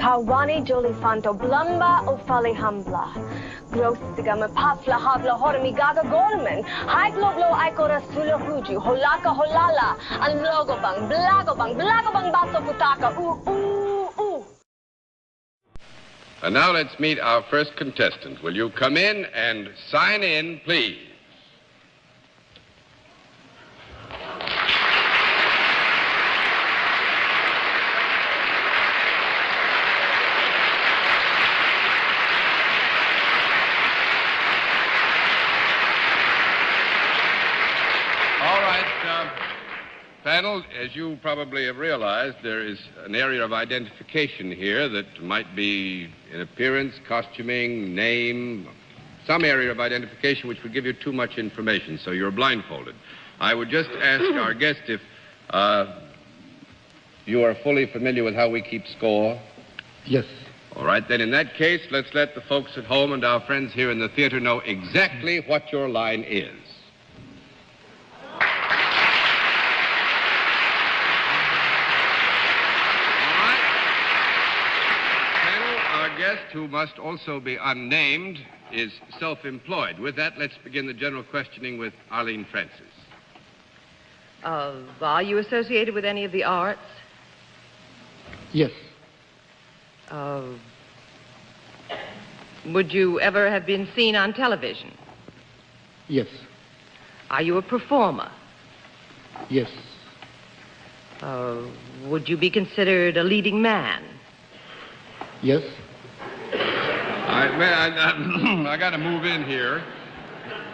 Kawani Jolifanto Blumba Ufali Hambla. Grostigam Pafla Habla Hormigaga Gorman. High Globlo Ikora Sulahuju. Holaka Holala. And Logobang, Blagobang, Blagobang Baso Putaka. Ooh, ooh, ooh. And now let's meet our first contestant. Will you come in and sign in, please? Panel, as you probably have realized, there is an area of identification here that might be in appearance, costuming, name, some area of identification which would give you too much information, so you're blindfolded. I would just ask our guest if you are fully familiar with how we keep score. Yes. All right, then in that case, let's let the folks at home and our friends here in the theater know exactly what your line is. Guest, who must also be unnamed, is self-employed. With that, let's begin the general questioning with Arlene Francis. Are you associated with any of the arts? Yes. Would you ever have been seen on television? Yes. Are you a performer? Yes. Would you be considered a leading man? Yes. I got to move in here.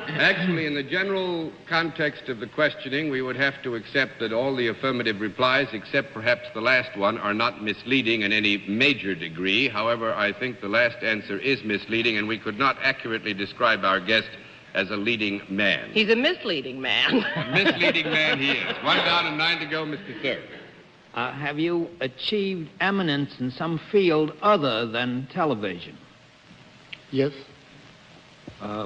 Actually, in the general context of the questioning, we would have to accept that all the affirmative replies, except perhaps the last one, are not misleading in any major degree. However, I think the last answer is misleading, and we could not accurately describe our guest as a leading man. He's a misleading man. A misleading man he is. 1 down and 9 to go, Mr. Third. Have you achieved eminence in some field other than television? Yes.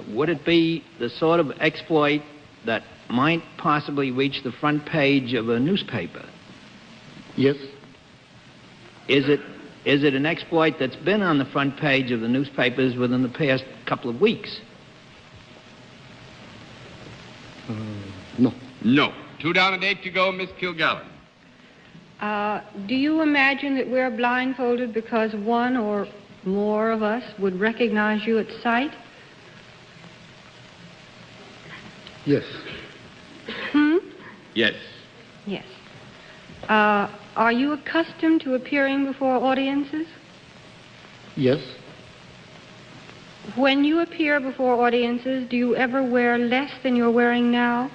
Would it be the sort of exploit that might possibly reach the front page of a newspaper? Yes. Is it an exploit that's been on the front page of the newspapers within the past couple of weeks? No. No. 2 down and 8 to go, Miss Kilgallen. Do you imagine that we're blindfolded because one or more of us would recognize you at sight? Yes. Yes. Yes. Are you accustomed to appearing before audiences? Yes. When you appear before audiences, do you ever wear less than you're wearing now?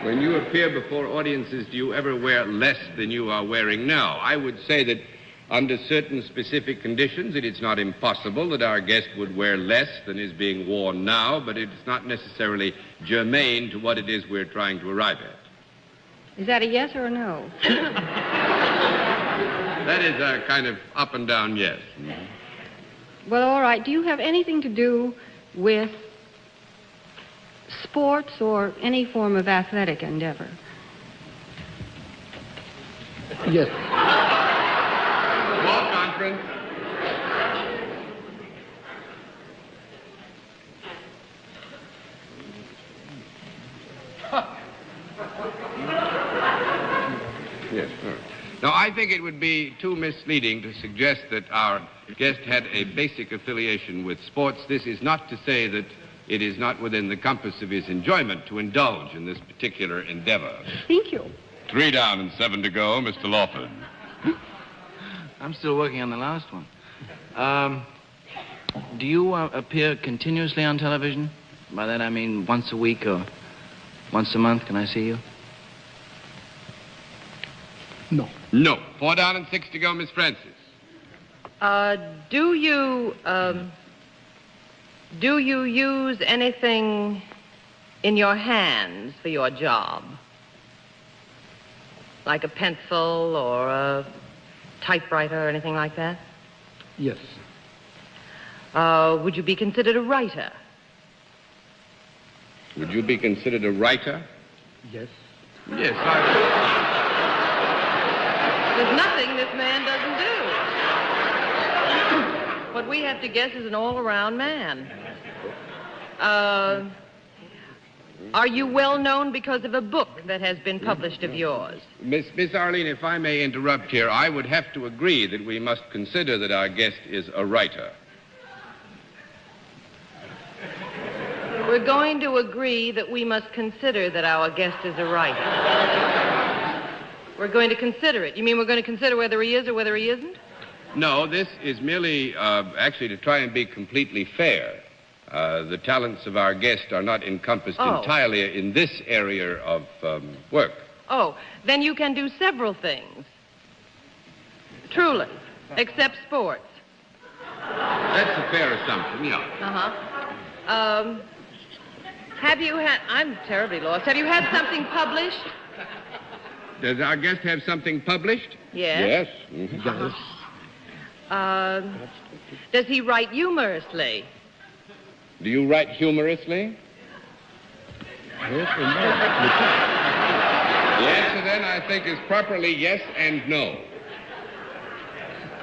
When you appear before audiences, do you ever wear less than you are wearing now? I would say that under certain specific conditions, it is not impossible that our guest would wear less than is being worn now, but it's not necessarily germane to what it is we're trying to arrive at. Is that a yes or a no? That is a kind of up and down yes. Well, all right. Do you have anything to do with sports or any form of athletic endeavor? Yes. Ball conference. Yes, sir. Now, I think it would be too misleading to suggest that our guest had a basic affiliation with sports. This is not to say that it is not within the compass of his enjoyment to indulge in this particular endeavor. Thank you. 3 down and 7 to go, Mr. Lawford. I'm still working on the last one. Do you appear continuously on television? By that I mean once a week or once a month. Can I see you? No. No. 4 down and 6 to go, Miss Francis. Do you use anything in your hands for your job? Like a pencil or a typewriter or anything like that? Yes. Would you be considered a writer? Would you be considered a writer? Yes. Yes, I... There's nothing this man doesn't do. What we have to guess is an all-around man. Are you well known because of a book that has been published of yours? Miss Arlene, if I may interrupt here, I would have to agree that we must consider that our guest is a writer. We're going to agree that we must consider that our guest is a writer. We're going to consider it. You mean we're going to consider whether he is or whether he isn't? No, this is merely, actually, to try and be completely fair. The talents of our guest are not encompassed entirely in this area of work. Oh, then you can do several things. Truly, except sports. That's a fair assumption, yeah. Uh-huh. Have you had... I'm terribly lost. Have you had something published? Does our guest have something published? Yes. Yes. Mm-hmm. Does he write humorously? Do you write humorously? Yes and no. The answer then, I think, is properly yes and no.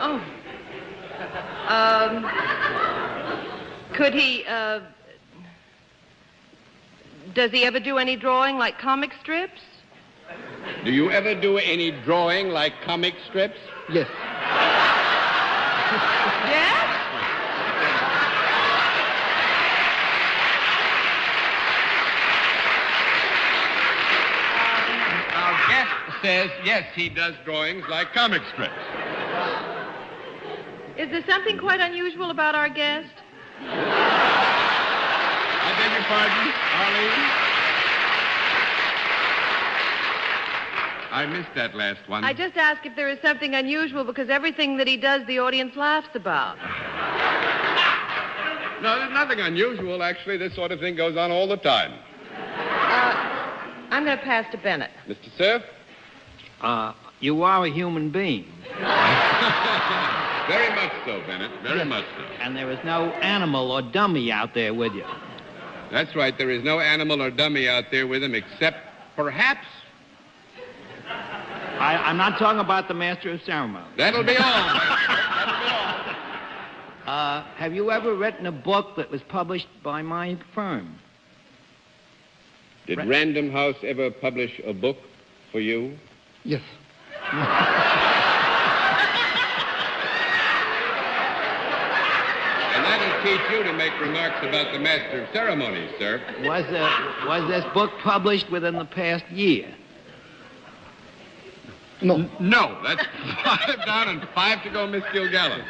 Oh. Could he, does he ever do any drawing like comic strips? Do you ever do any drawing like comic strips? Yes. Yes? Our guest says, yes, he does drawings like comic strips. Is there something quite unusual about our guest? I beg your pardon, Arlene? I missed that last one. I just ask if there is something unusual because everything that he does, the audience laughs about. No, there's nothing unusual, actually. This sort of thing goes on all the time. I'm going to pass to Bennett. Mr. Cerf? You are a human being. Very much so, Bennett. Very much so. And there is no animal or dummy out there with you. That's right. There is no animal or dummy out there with him except, perhaps... I'm not talking about the master of ceremonies. That'll be all. That'll be all. Have you ever written a book that was published by my firm? Did Random House ever publish a book for you? Yes. And that'll teach you to make remarks about the master of ceremonies, sir. Was this book published within the past year? No. No. That's 5 down and 5 to go, Miss Gilgallen.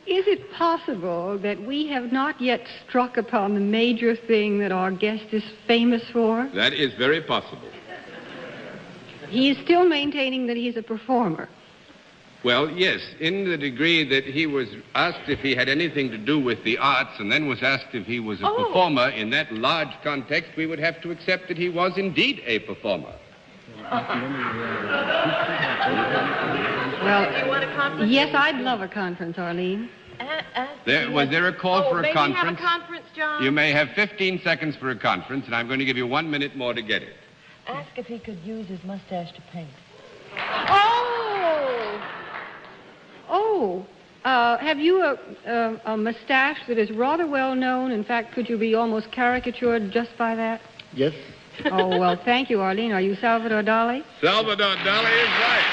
Is it possible that we have not yet struck upon the major thing that our guest is famous for? That is very possible. He is still maintaining that he's a performer. Well, yes, in the degree that he was asked if he had anything to do with the arts and then was asked if he was a performer, in that large context, we would have to accept that he was indeed a performer. Well, yes, I'd love a conference, Arlene. Was there a call for a conference? May we have a conference, John? You may have 15 seconds for a conference, and I'm going to give you 1 minute more to get it. Ask if he could use his mustache to paint. Have you a mustache that is rather well known? In fact, could you be almost caricatured just by that? Yes. Oh, well, thank you, Arlene. Are you Salvador Dalí? Salvador Dalí is right.